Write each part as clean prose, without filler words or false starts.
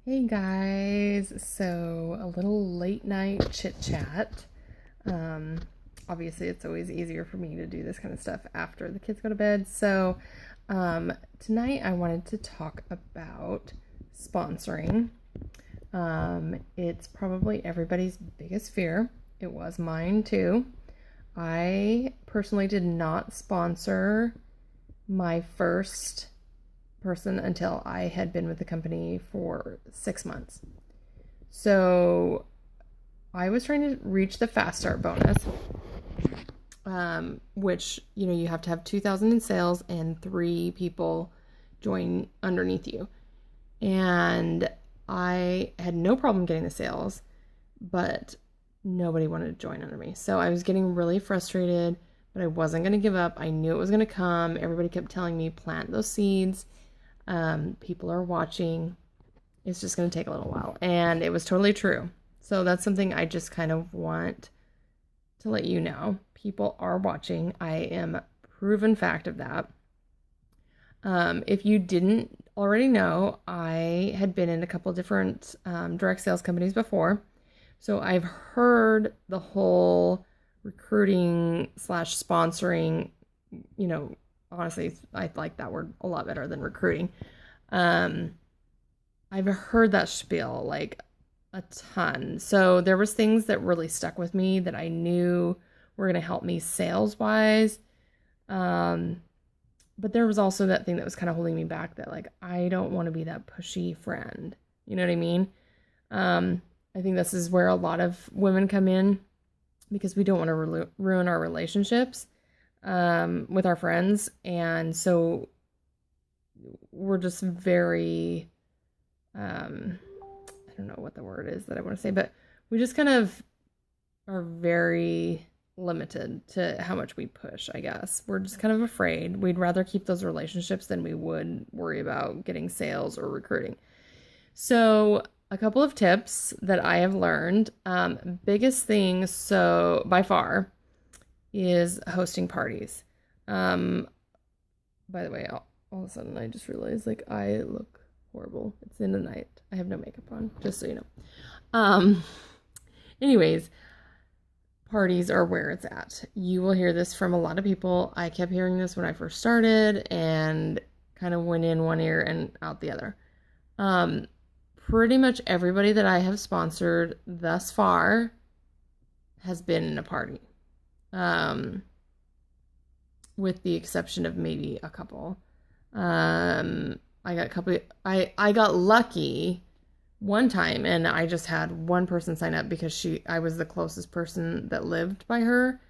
Hey guys, so a little late night chit chat. Um, Obviously, it's always easier for me to do this kind of stuff after the kids go to bed. Tonight I wanted to talk about sponsoring. It's probably everybody's biggest fear. It was mine too. I personally did not sponsor my first person until I had been with the company for 6 months. So I was trying to reach the fast start bonus, which, you have to have 2,000 in sales and 3 people join underneath you. And I had no problem getting the sales, but nobody wanted to join under me. So I was getting really frustrated, but I wasn't going to give up. I knew it was going to come. Everybody kept telling me, plant those seeds. People are watching. It's just going to take a little while. And it was totally true. So that's something I just kind of want to let you know. People are watching. I am proven fact of that. If you didn't already know, I had been in a couple different direct sales companies before. So I've heard the whole recruiting slash sponsoring, honestly, I like that word a lot better than recruiting. I've heard that spiel like a ton. So there was things that really stuck with me that I knew were going to help me sales wise. But there was also that thing that was kind of holding me back, that like, I don't want to be that pushy friend. You know what I mean? I think this is where a lot of women come in, because we don't want to ruin our relationships with our friends. And so we're just very, I don't know what the word is that I want to say, but we just kind of are very limited to how much we push, I guess. We're just kind of afraid. We'd rather keep those relationships than we would worry about getting sales or recruiting. So a couple of tips that I have learned. Biggest thing, so by far, is hosting parties. By the way, all of a sudden I just realized like I look horrible. It's in the night. I have no makeup on, just so you know. Anyways, parties are where it's at. You will hear this from a lot of people. I kept hearing this when I first started and kind of went in one ear and out the other. Pretty much everybody that I have sponsored thus far has been in a party. With the exception of maybe a couple. I got lucky one time, and I just had one person sign up because I was the closest person that lived by her.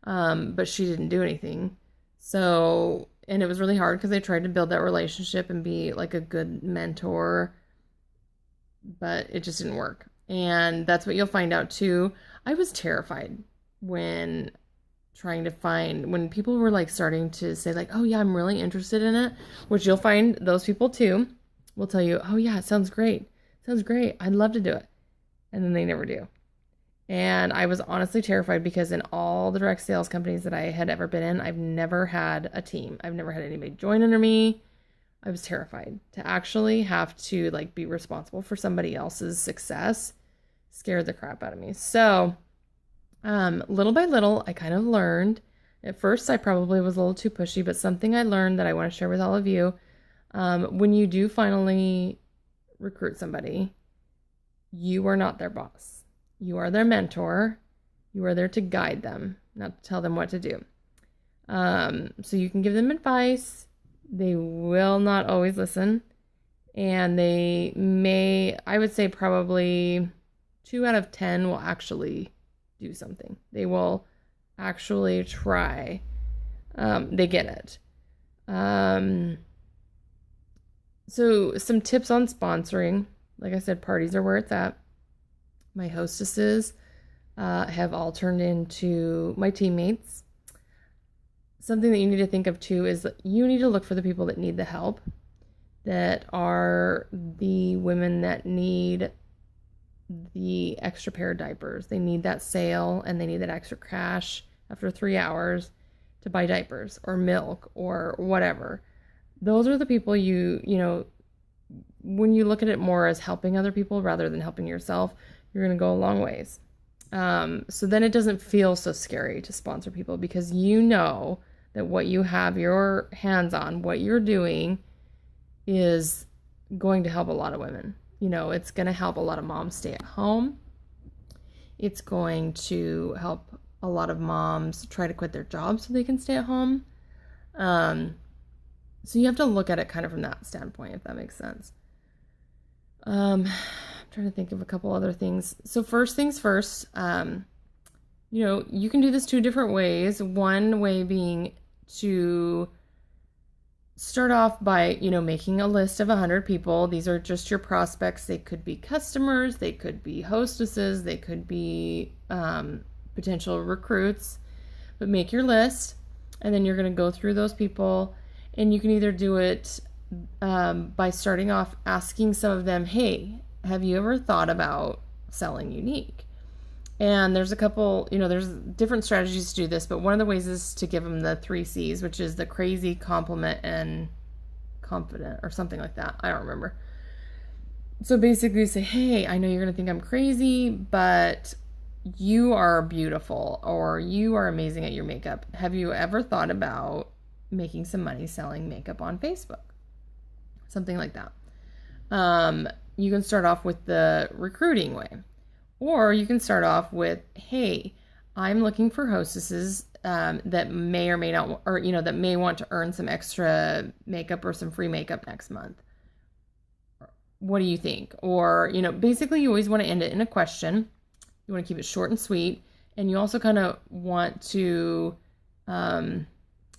But she didn't do anything. So, and it was really hard because I tried to build that relationship and be like a good mentor, but it just didn't work. And that's what you'll find out too. I was terrified when when people were like starting to say like, oh yeah, I'm really interested in it, which you'll find those people too will tell you, oh yeah, it sounds great. Sounds great. I'd love to do it. And then they never do. And I was honestly terrified because in all the direct sales companies that I had ever been in, I've never had a team. I've never had anybody join under me. I was terrified to actually have to like be responsible for somebody else's success. Scared the crap out of me. So, little by little, I kind of learned. At first, I probably was a little too pushy, but something I learned that I want to share with all of you. When you do finally recruit somebody, you are not their boss. You are their mentor. You are there to guide them, not to tell them what to do. So you can give them advice. They will not always listen. And I would say probably 2 out of 10 will actually do something. They will actually try. They get it. So some tips on sponsoring. Like I said, parties are where it's at. My hostesses have all turned into my teammates. Something that you need to think of too is that you need to look for the people that need the help, that are the women that need the extra pair of diapers. They need that sale and they need that extra cash after 3 hours to buy diapers or milk or whatever. Those are the people you when you look at it more as helping other people rather than helping yourself, you're going to go a long ways. So then it doesn't feel so scary to sponsor people because you know that what you have your hands on, what you're doing is going to help a lot of women. You know, it's going to help a lot of moms stay at home. It's going to help a lot of moms try to quit their jobs so they can stay at home. So you have to look at it kind of from that standpoint, if that makes sense. I'm trying to think of a couple other things. So first things first, you know, you can do this two different ways. One way being to start off by, you know, making a list of 100 people. These are just your prospects. They could be customers, they could be hostesses, they could be potential recruits. But make your list, and then you're going to go through those people, and you can either do it by starting off asking some of them, hey, have you ever thought about selling Younique? And there's a couple, you know, there's different strategies to do this, but one of the ways is to give them the 3 C's, which is the crazy, compliment, and confident, or something like that. I don't remember. So basically say, hey, I know you're going to think I'm crazy, but you are beautiful, or you are amazing at your makeup. Have you ever thought about making some money selling makeup on Facebook? Something like that. You can start off with the recruiting way. Or you can start off with, hey, I'm looking for hostesses that may or may not, or, you know, that may want to earn some extra makeup or some free makeup next month. What do you think? Or, you know, basically you always want to end it in a question. You want to keep it short and sweet. And you also kind of want to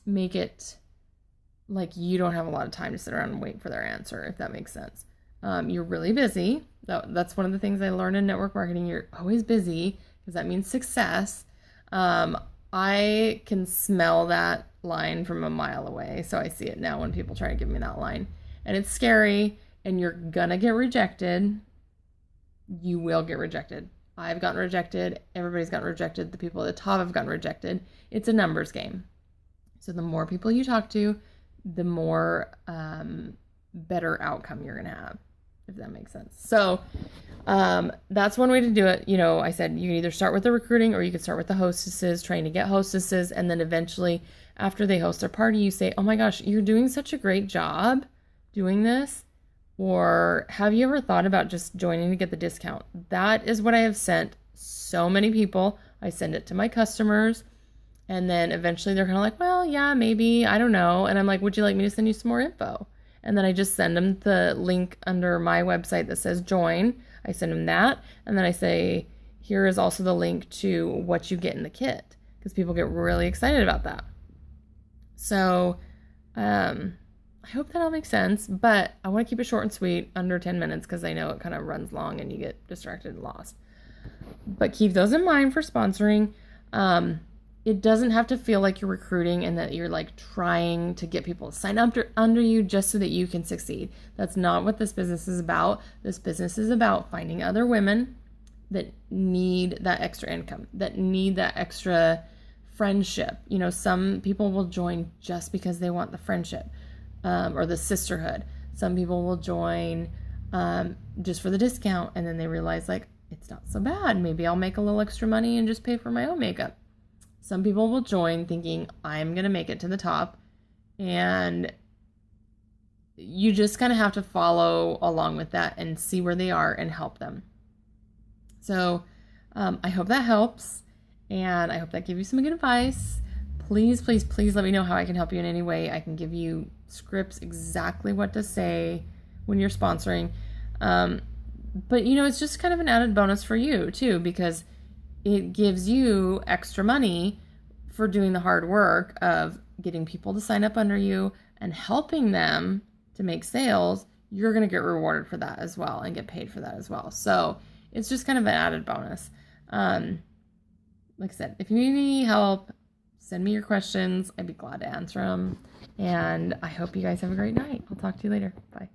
make it like you don't have a lot of time to sit around and wait for their answer, if that makes sense. You're really busy. That's one of the things I learned in network marketing. You're always busy because that means success. I can smell that line from a mile away. So I see it now when people try to give me that line. And it's scary, and you're going to get rejected. You will get rejected. I've gotten rejected. Everybody's gotten rejected. The people at the top have gotten rejected. It's a numbers game. So the more people you talk to, the more better outcome you're going to have, if that makes sense. So that's one way to do it. You know, I said you can either start with the recruiting, or you can start with the hostesses, trying to get hostesses. And then eventually, after they host their party, you say, oh my gosh, you're doing such a great job doing this. Or have you ever thought about just joining to get the discount? That is what I have sent so many people. I send it to my customers. And then eventually they're kind of like, well, yeah, maybe, I don't know. And I'm like, would you like me to send you some more info? And then I just send them the link under my website that says join. I send them that. And then I say, here is also the link to what you get in the kit, because people get really excited about that. So I hope that all makes sense, but I want to keep it short and sweet, under 10 minutes, because I know it kind of runs long and you get distracted and lost. But keep those in mind for sponsoring. It doesn't have to feel like you're recruiting and that you're like trying to get people to sign up under you just so that you can succeed. That's not what this business is about. This business is about finding other women that need that extra income, that need that extra friendship. You know, some people will join just because they want the friendship or the sisterhood. Some people will join just for the discount, and then they realize, like, it's not so bad. Maybe I'll make a little extra money and just pay for my own makeup. Some people will join thinking, I'm going to make it to the top, and you just kind of have to follow along with that and see where they are and help them. So I hope that helps, and I hope that gave you some good advice. Please, please, please let me know how I can help you in any way. I can give you scripts, exactly what to say when you're sponsoring. But, you know, it's just kind of an added bonus for you, too, because it gives you extra money for doing the hard work of getting people to sign up under you and helping them to make sales. You're going to get rewarded for that as well and get paid for that as well. So it's just kind of an added bonus. Like I said, if you need any help, send me your questions. I'd be glad to answer them. And I hope you guys have a great night. I'll talk to you later. Bye.